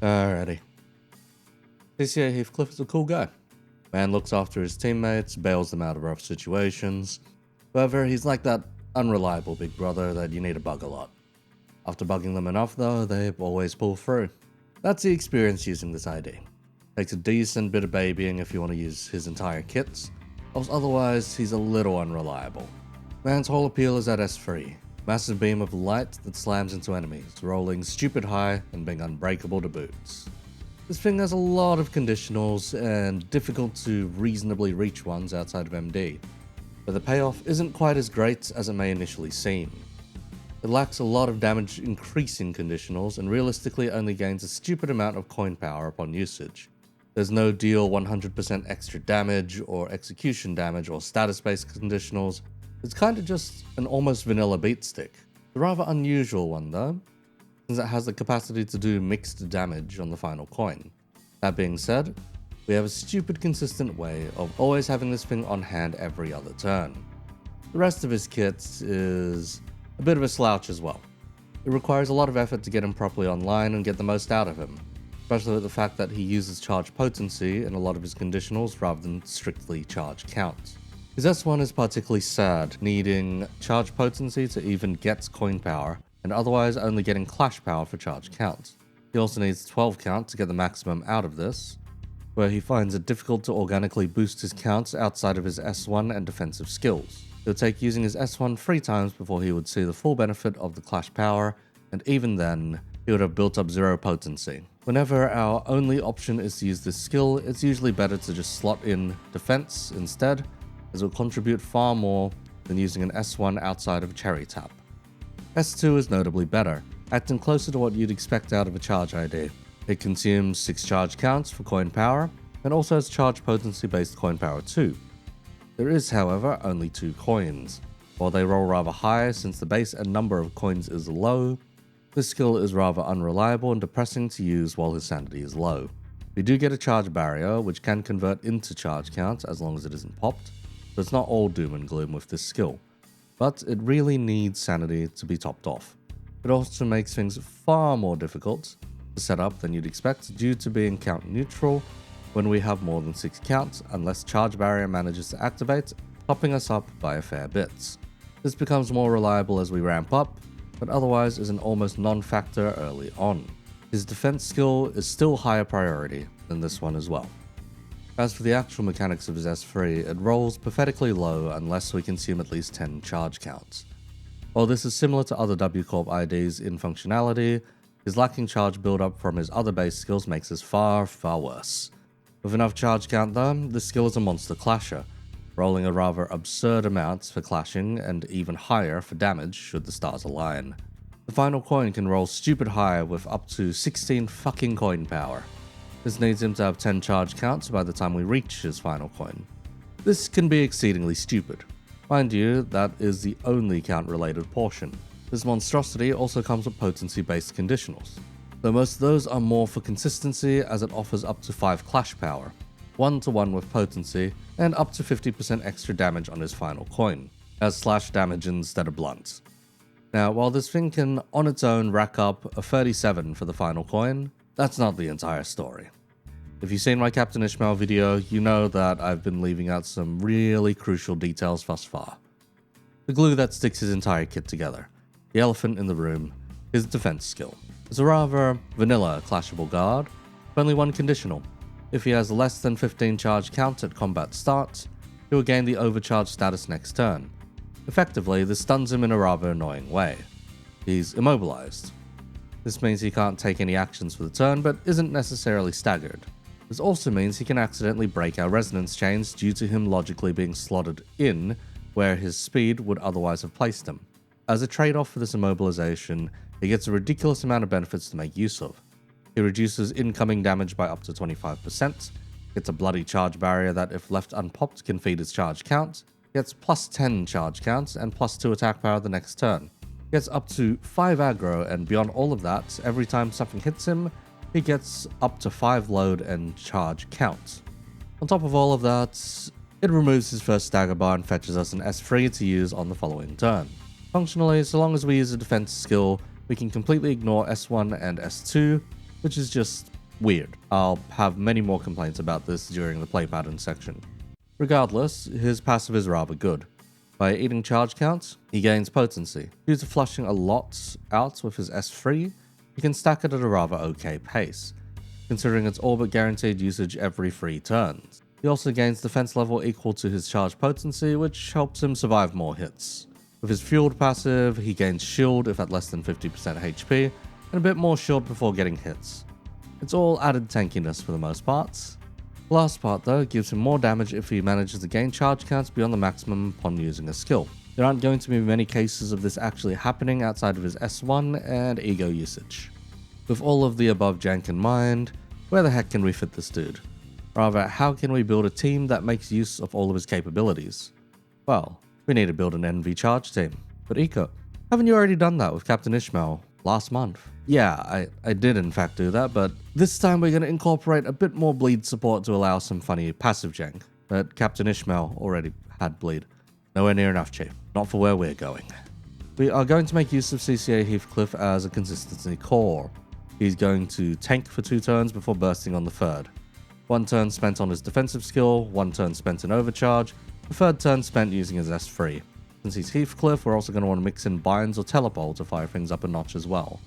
Alrighty. CCA Heathcliff is a cool guy. Man looks after his teammates, bails them out of rough situations. However, he's like that unreliable big brother that you need to bug a lot. After bugging them enough though, they always pull through. That's the experience using this ID. Takes a decent bit of babying if you want to use his entire kits, else otherwise he's a little unreliable. Man's whole appeal is at S3, massive beam of light that slams into enemies, rolling stupid high and being unbreakable to boots. This thing has a lot of conditionals and difficult to reasonably reach ones outside of MD, but the payoff isn't quite as great as it may initially seem. It lacks a lot of damage increasing conditionals and realistically only gains a stupid amount of coin power upon usage. There's no deal 100% extra damage or execution damage or status based conditionals. It's kinda just an almost vanilla beat stick. A rather unusual one though, since it has the capacity to do mixed damage on the final coin. That being said, we have a stupid consistent way of always having this thing on hand every other turn. The rest of his kit is a bit of a slouch as well. It requires a lot of effort to get him properly online and get the most out of him, especially with the fact that he uses charge potency in a lot of his conditionals rather than strictly charge count. His S1 is particularly sad, needing charge potency to even get coin power, and otherwise only getting clash power for charge count. He also needs 12 count to get the maximum out of this, where he finds it difficult to organically boost his counts outside of his S1 and defensive skills. It would take using his S1 3 times before he would see the full benefit of the clash power, and even then, he would have built up 0 potency. Whenever our only option is to use this skill, it's usually better to just slot in defense instead, as it will contribute far more than using an S1 outside of Cherry Tap. S2 is notably better, acting closer to what you'd expect out of a charge ID. It consumes 6 charge counts for coin power, and also has charge potency based coin power too. There is, however, only 2 coins. While they roll rather high since the base and number of coins is low, this skill is rather unreliable and depressing to use while his sanity is low. We do get a charge barrier, which can convert into charge counts as long as it isn't popped, so it's not all doom and gloom with this skill. But it really needs sanity to be topped off. It also makes things far more difficult to set up than you'd expect due to being count neutral when we have more than 6 counts unless charge barrier manages to activate, topping us up by a fair bit. This becomes more reliable as we ramp up, but otherwise is an almost non-factor early on. His defense skill is still higher priority than this one as well. As for the actual mechanics of his S3, it rolls pathetically low unless we consume at least 10 charge counts. While this is similar to other W-Corp IDs in functionality, his lacking charge build-up from his other base skills makes this far, far worse. With enough charge count though, this skill is a monster clasher, rolling a rather absurd amount for clashing and even higher for damage should the stars align. The final coin can roll stupid high with up to 16 fucking coin power. This needs him to have 10 charge counts by the time we reach his final coin. This can be exceedingly stupid. Mind you, that is the only count related portion. This monstrosity also comes with potency based conditionals, though most of those are more for consistency as it offers up to 5 clash power, 1-to-1 with potency, and up to 50% extra damage on his final coin, as slash damage instead of blunt. Now, while this thing can on its own rack up a 37 for the final coin, that's not the entire story. If you've seen my Captain Ishmael video, you know that I've been leaving out some really crucial details thus far. The glue that sticks his entire kit together, the elephant in the room, his defense skill. It's a rather vanilla clashable guard, with only one conditional. If he has less than 15 charge count at combat start, he will gain the overcharge status next turn. Effectively, this stuns him in a rather annoying way. He's immobilized. This means he can't take any actions for the turn, but isn't necessarily staggered. This also means he can accidentally break our resonance chains due to him logically being slotted in where his speed would otherwise have placed him. As a trade-off for this immobilization, he gets a ridiculous amount of benefits to make use of. He reduces incoming damage by up to 25%, gets a bloody charge barrier that if left unpopped can feed his charge count, gets plus 10 charge counts and plus 2 attack power the next turn. Gets up to 5 aggro, and beyond all of that, every time something hits him, he gets up to 5 load and charge count. On top of all of that, it removes his first stagger bar and fetches us an S3 to use on the following turn. Functionally, so long as we use a defense skill, we can completely ignore S1 and S2, which is just weird. I'll have many more complaints about this during the play pattern section. Regardless, his passive is rather good. By eating charge counts, he gains potency. Due to flushing a lot out with his S3, he can stack it at a rather okay pace, considering its all but guaranteed usage every 3 turns. He also gains defense level equal to his charge potency, which helps him survive more hits. With his fueled passive, he gains shield if at less than 50% HP, and a bit more shield before getting hits. It's all added tankiness for the most parts. The last part though gives him more damage if he manages to gain charge counts beyond the maximum upon using a skill. There aren't going to be many cases of this actually happening outside of his S1 and ego usage. With all of the above jank in mind, where the heck can we fit this dude? Rather, how can we build a team that makes use of all of his capabilities? Well, we need to build an NV charge team. But Eco, haven't you already done that with Captain Ishmael last month? Yeah, I did in fact do that, but this time we're going to incorporate a bit more bleed support to allow some funny passive jank. But Captain Ishmael already had bleed. Nowhere near enough, Chief. Not for where we're going. We are going to make use of CCA Heathcliff as a consistency core. He's going to tank for 2 turns before bursting on the 3rd. 1 turn spent on his defensive skill, 1 turn spent in overcharge, the 3rd turn spent using his S3. Since he's Heathcliff, we're also going to want to mix in binds or telepole to fire things up a notch as well.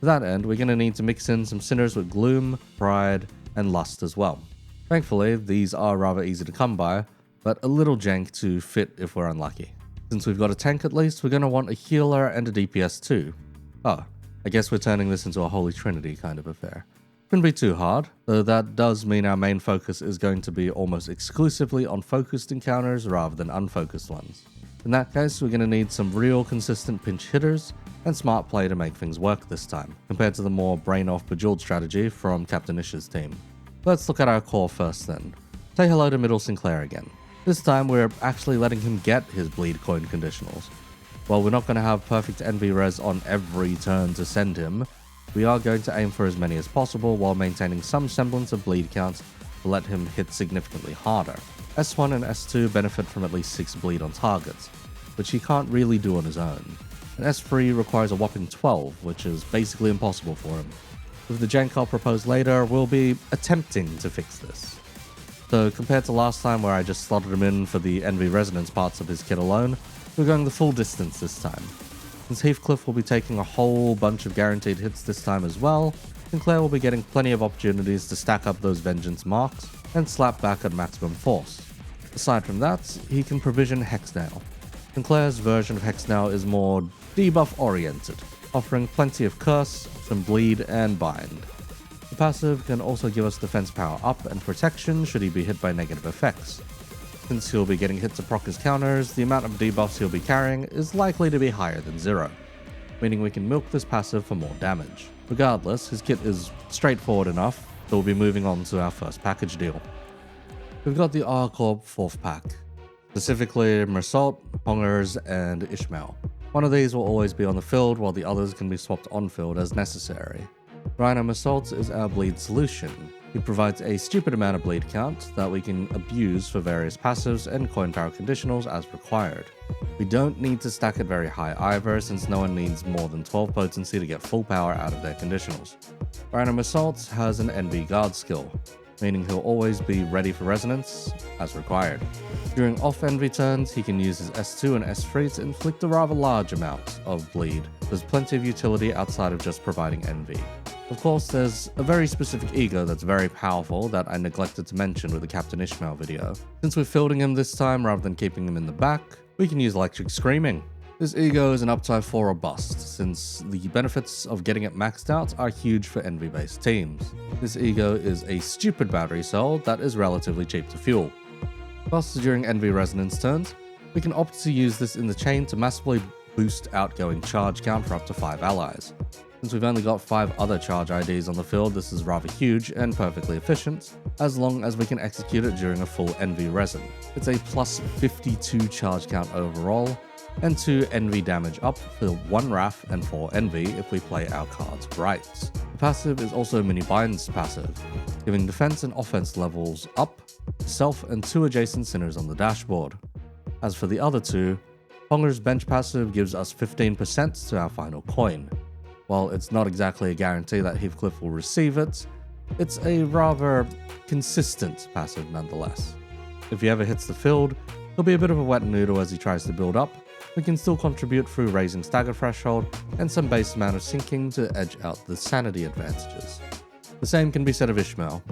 To that end, we're going to need to mix in some sinners with gloom, pride, and lust as well. Thankfully, these are rather easy to come by, but a little jank to fit if we're unlucky. Since we've got a tank at least, we're going to want a healer and a DPS too. Oh, I guess we're turning this into a holy trinity kind of affair. Shouldn't be too hard, though that does mean our main focus is going to be almost exclusively on focused encounters rather than unfocused ones. In that case, we're going to need some real consistent pinch hitters and smart play to make things work this time, compared to the more brain-off bejeweled strategy from Captain Ish's team. Let's look at our core first then. Say hello to Middle Sinclair again. This time we're actually letting him get his bleed coin conditionals. While we're not going to have perfect NV res on every turn to send him, we are going to aim for as many as possible while maintaining some semblance of bleed counts to let him hit significantly harder. S1 and S2 benefit from at least 6 bleed on targets, which he can't really do on his own. And S3 requires a whopping 12, which is basically impossible for him. With the jank I'll propose later, we'll be attempting to fix this. So compared to last time where I just slotted him in for the NV resonance parts of his kit alone, we're going the full distance this time. Since Heathcliff will be taking a whole bunch of guaranteed hits this time as well, Sinclair will be getting plenty of opportunities to stack up those vengeance marks and slap back at maximum force. Aside from that, he can provision Hexnail. Sinclair's version of Hexnail is more debuff oriented, offering plenty of curse, some bleed, and bind. The passive can also give us defense power up and protection should he be hit by negative effects. Since he'll be getting hit to proc his counters, the amount of debuffs he'll be carrying is likely to be higher than 0, meaning we can milk this passive for more damage. Regardless, his kit is straightforward enough, so we'll be moving on to our first package deal. We've got the W-Corp 4th pack, specifically Mersault, Hongers, and Ishmael. One of these will always be on the field, while the others can be swapped on field as necessary. Rhino Mersault is our bleed solution. He provides a stupid amount of bleed count that we can abuse for various passives and coin power conditionals as required. We don't need to stack it very high either, since no one needs more than 12 potency to get full power out of their conditionals. Rhino Mersault has an NV guard skill, meaning he'll always be ready for resonance as required. During off NV turns, he can use his S2 and S3 to inflict a rather large amount of bleed. There's plenty of utility outside of just providing NV. Of course, there's a very specific ego that's very powerful that I neglected to mention with the Captain Ishmael video. Since we're fielding him this time rather than keeping him in the back, we can use Electric Screaming. This ego is an uptype 4 or bust, since the benefits of getting it maxed out are huge for NV-based teams. This ego is a stupid battery cell that is relatively cheap to fuel. Plus, during NV resonance turns, we can opt to use this in the chain to massively boost outgoing charge count for up to 5 allies. Since we've only got 5 other charge IDs on the field, this is rather huge and perfectly efficient, as long as we can execute it during a full NV resin. It's a plus 52 charge count overall, and 2 NV damage up for 1 RAF and 4 NV if we play our cards right. The passive is also Mini Bind's passive, giving defense and offense levels up, self and 2 adjacent sinners on the dashboard. As for the other 2, Honger's bench passive gives us 15% to our final coin. While it's not exactly a guarantee that Heathcliff will receive it, it's a rather consistent passive nonetheless. If he ever hits the field, he'll be a bit of a wet noodle as he tries to build up. We can still contribute through raising stagger threshold and some base amount of sinking to edge out the sanity advantages. The same can be said of Ishmael.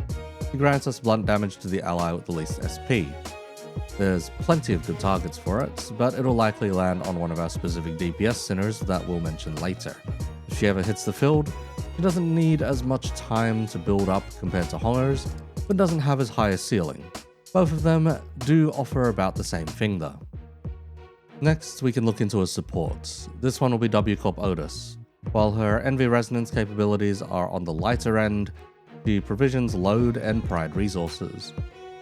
He grants us blunt damage to the ally with the least SP. There's plenty of good targets for it, but it'll likely land on one of our specific DPS sinners that we'll mention later. If she ever hits the field, she doesn't need as much time to build up compared to Hongers, but doesn't have as high a ceiling. Both of them do offer about the same thing though. Next, we can look into a support. This one will be W-Corp Otis. While her Envy Resonance capabilities are on the lighter end, she provisions load and pride resources.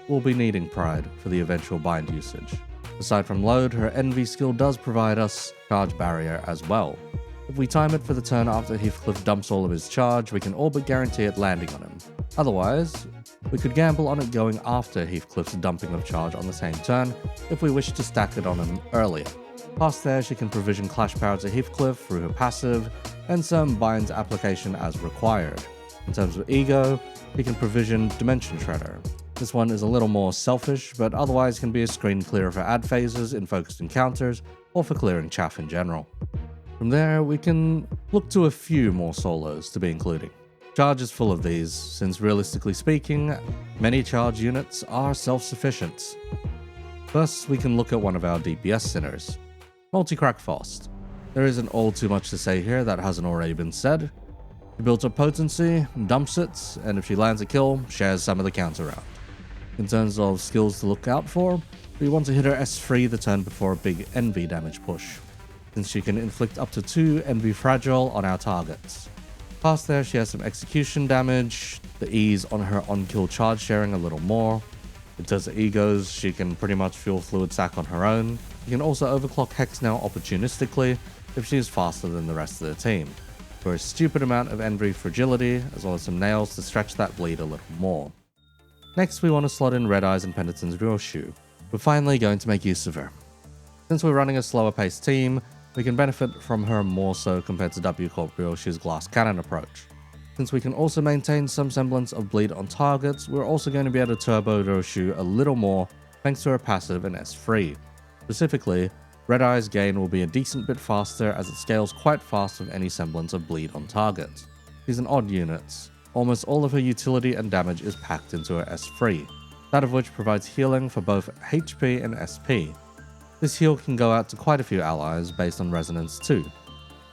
We'll be needing pride for the eventual bind usage. Aside from load, her Envy skill does provide us charge barrier as well. If we time it for the turn after Heathcliff dumps all of his charge, we can all but guarantee it landing on him. Otherwise, we could gamble on it going after Heathcliff's dumping of charge on the same turn if we wish to stack it on him earlier. Past there, she can provision Clash Power to Heathcliff through her passive, and some binds application as required. In terms of ego, he can provision Dimension Shredder. This one is a little more selfish, but otherwise can be a screen clearer for ad phases in focused encounters, or for clearing chaff in general. From there, we can look to a few more solos to be including. Charge is full of these, since realistically speaking, many charge units are self-sufficient. First, we can look at one of our DPS sinners, Multi-Crack Fast. There isn't all too much to say here that hasn't already been said. She builds up potency, dumps it, and if she lands a kill, shares some of the counter out. In terms of skills to look out for, we want to hit her S3 the turn before a big Envy damage push, since she can inflict up to 2 Envy Fragile on our targets. Past there, she has some execution damage, the ease on her on-kill charge sharing a little more. In terms of egos, she can pretty much fuel fluid sack on her own. She can also overclock Hex now opportunistically if she is faster than the rest of the team, for a stupid amount of Envy fragility, as well as some nails to stretch that bleed a little more. Next, we want to slot in Red Eyes and Penitent's Ryoshu. We're finally going to make use of her. Since we're running a slower paced team, we can benefit from her more so compared to W-Corp Ryoshu's Glass Cannon approach. Since we can also maintain some semblance of bleed on targets, we're also going to be able to turbo Ryoshu a little more thanks to her passive and S3. Specifically, Red Eye's gain will be a decent bit faster as it scales quite fast with any semblance of bleed on target. She's an odd unit. Almost all of her utility and damage is packed into her S3, that of which provides healing for both HP and SP. This heal can go out to quite a few allies based on resonance too.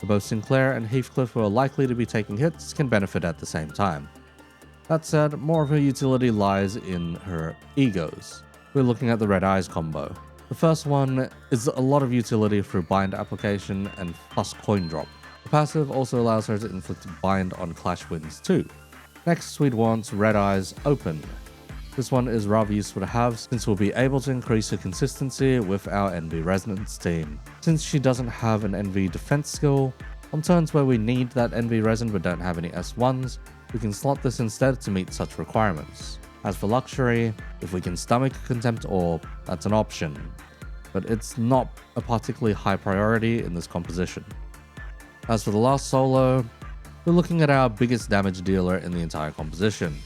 Both Sinclair and Heathcliff, who are likely to be taking hits, can benefit at the same time. That said, more of her utility lies in her egos. We're looking at the Red Eyes combo. The first one is a lot of utility through bind application and plus coin drop. The passive also allows her to inflict bind on Clash Winds too. Next, we'd want Red Eyes Open. This one is rather useful to have since we'll be able to increase her consistency with our Envy Resonance team. Since she doesn't have an Envy defense skill, on turns where we need that Envy Resin but don't have any S1s, we can slot this instead to meet such requirements. As for luxury, if we can stomach a Contempt Orb, that's an option, but it's not a particularly high priority in this composition. As for the last solo, we're looking at our biggest damage dealer in the entire composition,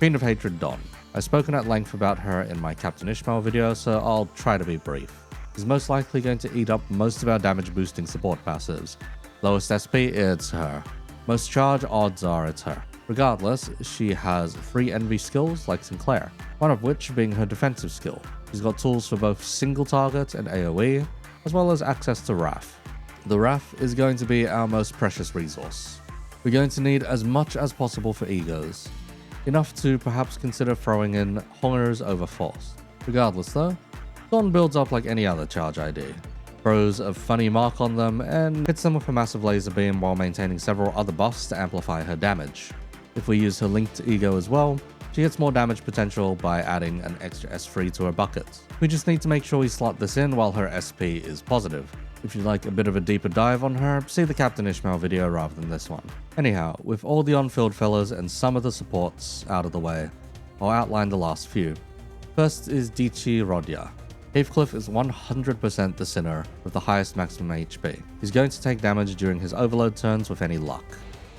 Fiend of Hatred Dawn. I've spoken at length about her in my Captain Ishmael video, so I'll try to be brief. She's most likely going to eat up most of our damage boosting support passives. Lowest SP, it's her. Most charge, odds are it's her. Regardless, she has 3 Envy skills like Sinclair, one of which being her defensive skill. She's got tools for both single target and AoE, as well as access to Wrath. The Wrath is going to be our most precious resource. We're going to need as much as possible for egos. Enough to perhaps consider throwing in Hongers over Force. Regardless though, Dawn builds up like any other charge ID. Throws a funny mark on them and hits them with a massive laser beam while maintaining several other buffs to amplify her damage. If we use her linked ego as well, she gets more damage potential by adding an extra S3 to her bucket. We just need to make sure we slot this in while her SP is positive. If you'd like a bit of a deeper dive on her, see the Captain Ishmael video rather than this one. Anyhow, with all the on-field fellas and some of the supports out of the way, I'll outline the last few. First is Dichi Rodya. Heathcliff is 100% the sinner with the highest maximum HP. He's going to take damage during his overload turns with any luck.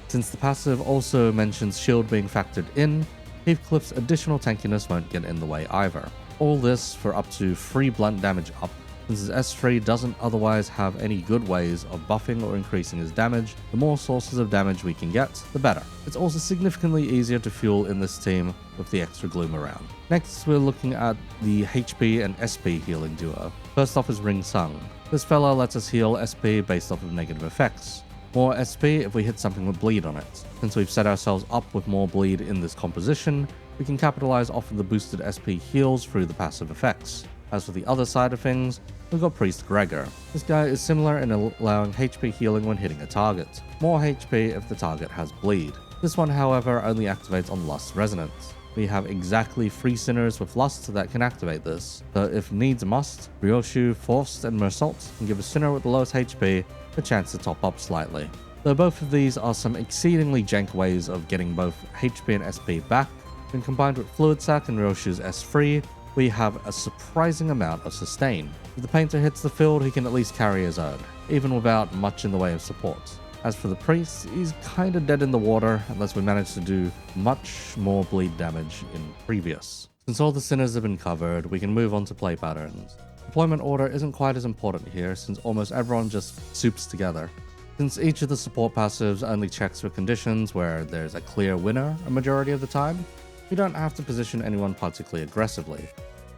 Since the passive also mentions shield being factored in, Heathcliff's additional tankiness won't get in the way either. All this for up to 3 blunt damage up. Since his S3 doesn't otherwise have any good ways of buffing or increasing his damage, the more sources of damage we can get, the better. It's also significantly easier to fuel in this team with the extra gloom around. Next, we're looking at the HP and SP healing duo. First off is Ring Sung. This fella lets us heal SP based off of negative effects. More SP if we hit something with bleed on it. Since we've set ourselves up with more bleed in this composition, we can capitalize off of the boosted SP heals through the passive effects. As for the other side of things, we've got Priest Gregor. This guy is similar in allowing HP healing when hitting a target. More HP if the target has bleed. This one, however, only activates on Lust's Resonance. We have exactly 3 Sinners with Lust that can activate this, so if needs must, Ryoshu, Forced, and Mersault can give a Sinner with the lowest HP a chance to top up slightly. Though both of these are some exceedingly jank ways of getting both HP and SP back, when combined with Fluid Sac and Ryoshu's S3, we have a surprising amount of sustain. If the painter hits the field, he can at least carry his own, even without much in the way of support. As for the priest, he's kinda dead in the water unless we manage to do much more bleed damage in previous. Since all the sinners have been covered, we can move on to play patterns. Deployment order isn't quite as important here since almost everyone just soups together. Since each of the support passives only checks for conditions where there's a clear winner a majority of the time, we don't have to position anyone particularly aggressively.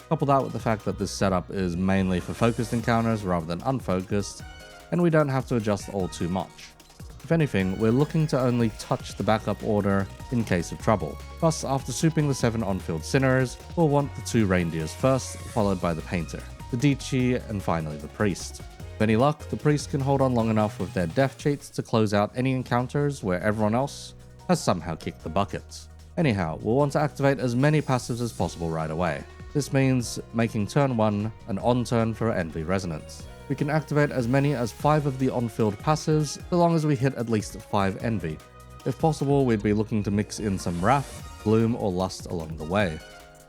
Couple that with the fact that this setup is mainly for focused encounters rather than unfocused, and we don't have to adjust all too much. If anything, we're looking to only touch the backup order in case of trouble. Plus, after souping the 7 on-field sinners, we'll want the 2 reindeers first, followed by the painter, the Dichi, and finally the priest. With any luck, the priest can hold on long enough with their death cheats to close out any encounters where everyone else has somehow kicked the bucket. Anyhow, we'll want to activate as many passives as possible right away. This means making turn 1 an on-turn for Envy Resonance. We can activate as many as 5 of the on-field passives, so long as we hit at least 5 Envy. If possible, we'd be looking to mix in some Wrath, Gloom, or Lust along the way,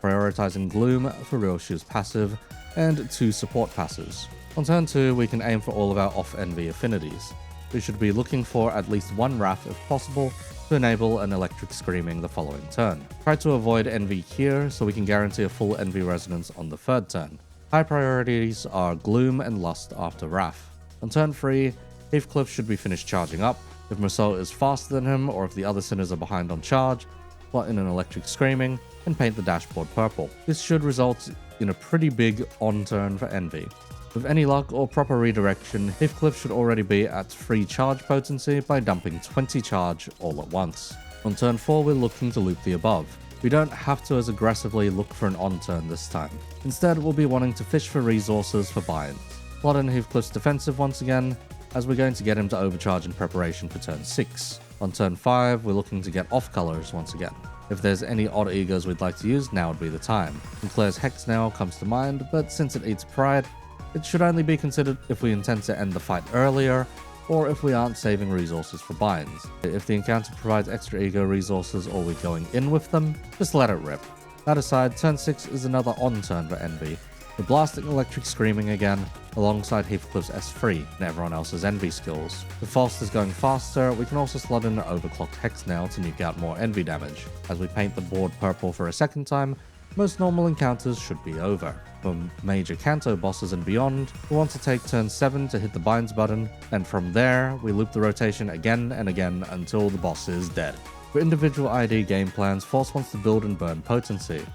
prioritizing Gloom for Ryoshu's passive, and 2 support passives. On turn 2, we can aim for all of our off-Envy affinities. We should be looking for at least 1 Wrath if possible, to enable an Electric Screaming the following turn. Try to avoid Envy here so we can guarantee a full Envy Resonance on the 3rd turn. High priorities are Gloom and Lust after Wrath. On turn 3, Heathcliff should be finished charging up. If Mersault is faster than him or if the other sinners are behind on charge, plot in an Electric Screaming and paint the dashboard purple. This should result in a pretty big on-turn for Envy. With any luck or proper redirection, Heathcliff should already be at 3 charge potency by dumping 20 charge all at once. On turn 4, we're looking to loop the above. We don't have to as aggressively look for an on-turn this time. Instead, we'll be wanting to fish for resources for buy-ins. Plot in Heathcliff's defensive once again, as we're going to get him to overcharge in preparation for turn 6. On turn 5, we're looking to get off colors once again. If there's any odd egos we'd like to use, now would be the time. Sinclair's Hex Nail comes to mind, but since it eats pride, it should only be considered if we intend to end the fight earlier, or if we aren't saving resources for binds. If the encounter provides extra ego resources or we're going in with them, just let it rip. That aside, turn 6 is another on-turn for Envy. We're blasting Electric Screaming again, alongside Heathcliff's S3 and everyone else's Envy skills. If False is going faster, we can also slot in an overclocked Hex Nail to nuke out more Envy damage. As we paint the board purple for a second time, most normal encounters should be over. For major Kanto bosses and beyond, we want to take turn 7 to hit the binds button, and from there, we loop the rotation again and again until the boss is dead. For individual ID game plans, Force wants to build and burn potency.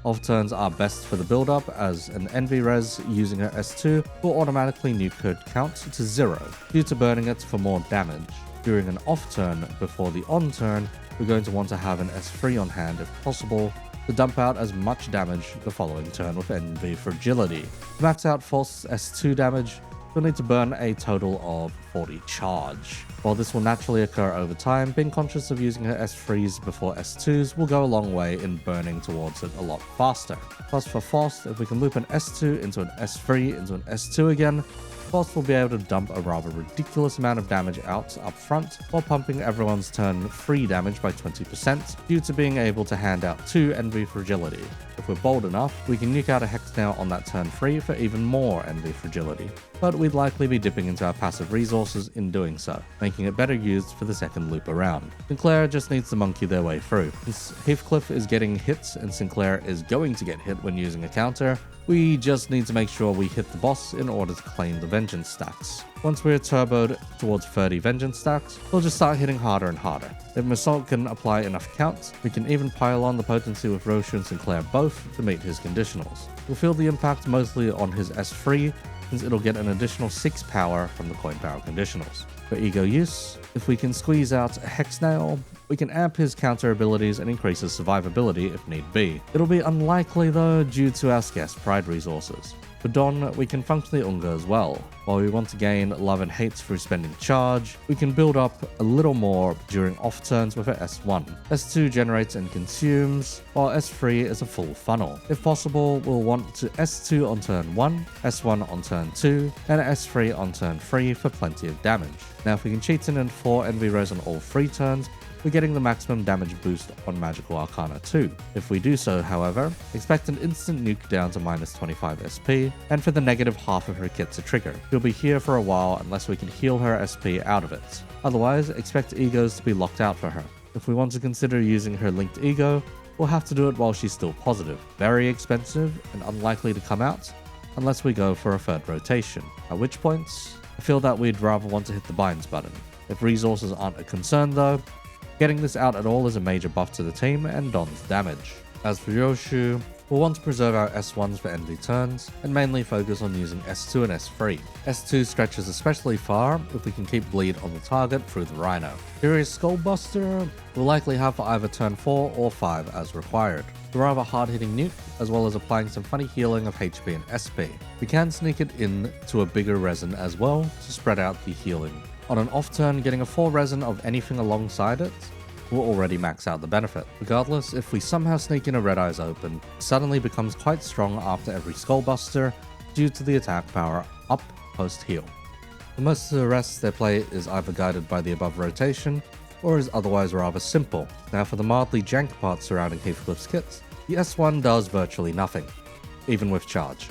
Off turns are best for the build up, as an Envy Res using her S2 will automatically nuke her count to 0, due to burning it for more damage. During an off turn before the on turn, we're going to want to have an S3 on hand if possible, to dump out as much damage the following turn with Envy Fragility. To max out Force's S2 damage, you'll need to burn a total of 40 charge. While this will naturally occur over time, being conscious of using her S3s before S2s will go a long way in burning towards it a lot faster. Plus for Faust, if we can loop an S2 into an S3 into an S2 again, boss will be able to dump a rather ridiculous amount of damage out up front while pumping everyone's turn free damage by 20% due to being able to hand out 2 envy fragility. If we're bold enough, we can nuke out a hex nail on that turn free for even more envy fragility, but we'd likely be dipping into our passive resources in doing so, making it better used for the second loop around. Sinclair just needs to monkey their way through. Since Heathcliff is getting hits and Sinclair is going to get hit when using a counter, we just need to make sure we hit the boss in order to claim the vengeance stacks. Once we're turboed towards 30 vengeance stacks, we'll just start hitting harder and harder. If Massault can apply enough counts, we can even pile on the potency with Roshu and Sinclair both to meet his conditionals. We'll feel the impact mostly on his S3, since it'll get an additional 6 power from the coin power conditionals. For ego use, if we can squeeze out a hex nail, we can amp his counter abilities and increase his survivability if need be. It'll be unlikely though due to our scarce pride resources. For Don, we can functionally Unga as well. While we want to gain love and hate through spending charge, we can build up a little more during off turns with our S1. S2 generates and consumes, while S3 is a full funnel. If possible, we'll want to S2 on turn 1, S1 on turn 2, and S3 on turn 3 for plenty of damage. Now if we can cheat in and 4 envy res on all 3 turns, we're getting the maximum damage boost on Magical Arcana 2. If we do so, however, expect an instant nuke down to minus 25 SP, and for the negative half of her kit to trigger. She'll be here for a while unless we can heal her SP out of it. Otherwise, expect egos to be locked out for her. If we want to consider using her linked ego, we'll have to do it while she's still positive. Very expensive and unlikely to come out, unless we go for a third rotation. At which points, I feel that we'd rather want to hit the binds button. If resources aren't a concern though, getting this out at all is a major buff to the team and Don's damage. As for Roshu, we'll want to preserve our S1s for envy turns, and mainly focus on using S2 and S3. S2 stretches especially far if we can keep bleed on the target through the Rhino. Furious Skullbuster will likely have for either turn 4 or 5 as required. The rather hard-hitting nuke, as well as applying some funny healing of HP and SP. We can sneak it in to a bigger resin as well to spread out the healing. On an off turn, getting a 4 resin of anything alongside it will already max out the benefit. Regardless, if we somehow sneak in a Red Eyes Open, it suddenly becomes quite strong after every Skullbuster due to the attack power up post heal. For most of the rest, their play is either guided by the above rotation or is otherwise rather simple. Now for the mildly jank parts surrounding Heathcliff's kits, the S1 does virtually nothing, even with charge.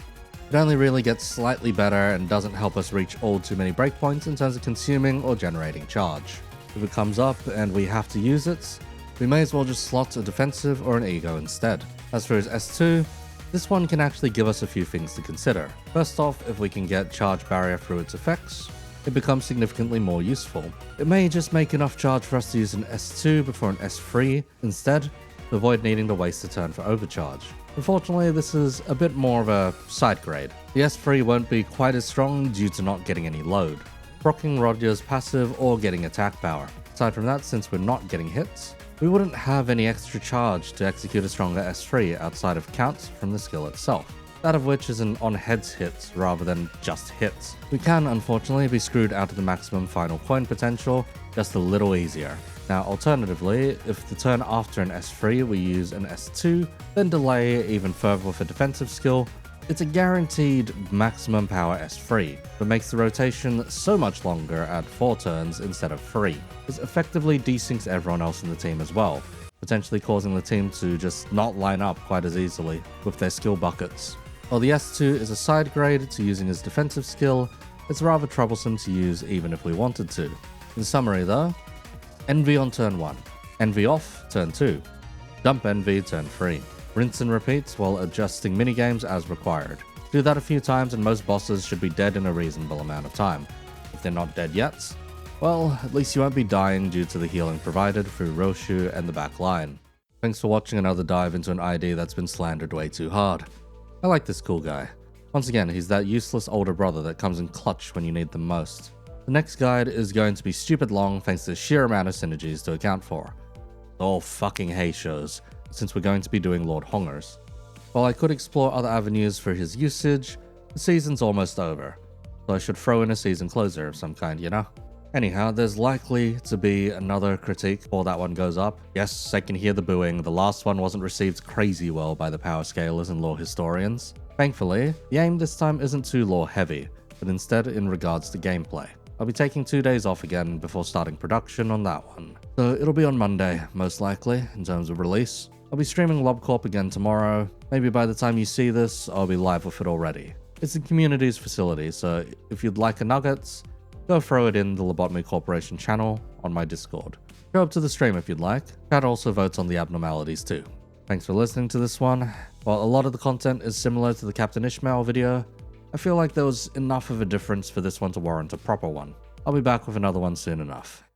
It only really gets slightly better and doesn't help us reach all too many breakpoints in terms of consuming or generating charge. If it comes up and we have to use it, we may as well just slot a defensive or an ego instead. As for his S2, this one can actually give us a few things to consider. First off, if we can get charge barrier through its effects, it becomes significantly more useful. It may just make enough charge for us to use an S2 before an S3 instead, to avoid needing to waste a turn for overcharge. Unfortunately, this is a bit more of a side grade. The S3 won't be quite as strong due to not getting any load, proccing Roger's passive or getting attack power. Aside from that, since we're not getting hits, we wouldn't have any extra charge to execute a stronger S3 outside of counts from the skill itself, that of which is an on heads hits rather than just hits. We can unfortunately be screwed out of the maximum final coin potential just a little easier. Now alternatively, if the turn after an S3 we use an S2, then delay even further with a defensive skill, it's a guaranteed maximum power S3, but makes the rotation so much longer at 4 turns instead of 3. This effectively desyncs everyone else in the team as well, potentially causing the team to just not line up quite as easily with their skill buckets. While the S2 is a side grade to using his defensive skill, it's rather troublesome to use even if we wanted to. In summary though, Envy on turn 1, Envy off turn 2, Dump Envy turn 3. Rinse and repeat while adjusting minigames as required. Do that a few times and most bosses should be dead in a reasonable amount of time. If they're not dead yet, well, at least you won't be dying due to the healing provided through Roshu and the back line. Thanks for watching another dive into an ID that's been slandered way too hard. I like this cool guy. Once again, he's that useless older brother that comes in clutch when you need them most. The next guide is going to be stupid long thanks to the sheer amount of synergies to account for. All fucking hay shows, since we're going to be doing Lord Hongers. While I could explore other avenues for his usage, the season's almost over, so I should throw in a season closer of some kind, you know? Anyhow, there's likely to be another critique before that one goes up. Yes, I can hear the booing, the last one wasn't received crazy well by the power scalers and lore historians. Thankfully, the aim this time isn't too lore heavy, but instead in regards to gameplay. I'll be taking 2 days off again before starting production on that one. So it'll be on Monday, most likely, in terms of release. I'll be streaming W-Corp again tomorrow. Maybe by the time you see this, I'll be live with it already. It's the community's facility, so if you'd like a nuggets, go throw it in the Lobotomy Corporation channel on my Discord. Go up to the stream if you'd like. Chat also votes on the abnormalities too. Thanks for listening to this one. While a lot of the content is similar to the Captain Ishmael video, I feel like there was enough of a difference for this one to warrant a proper one. I'll be back with another one soon enough.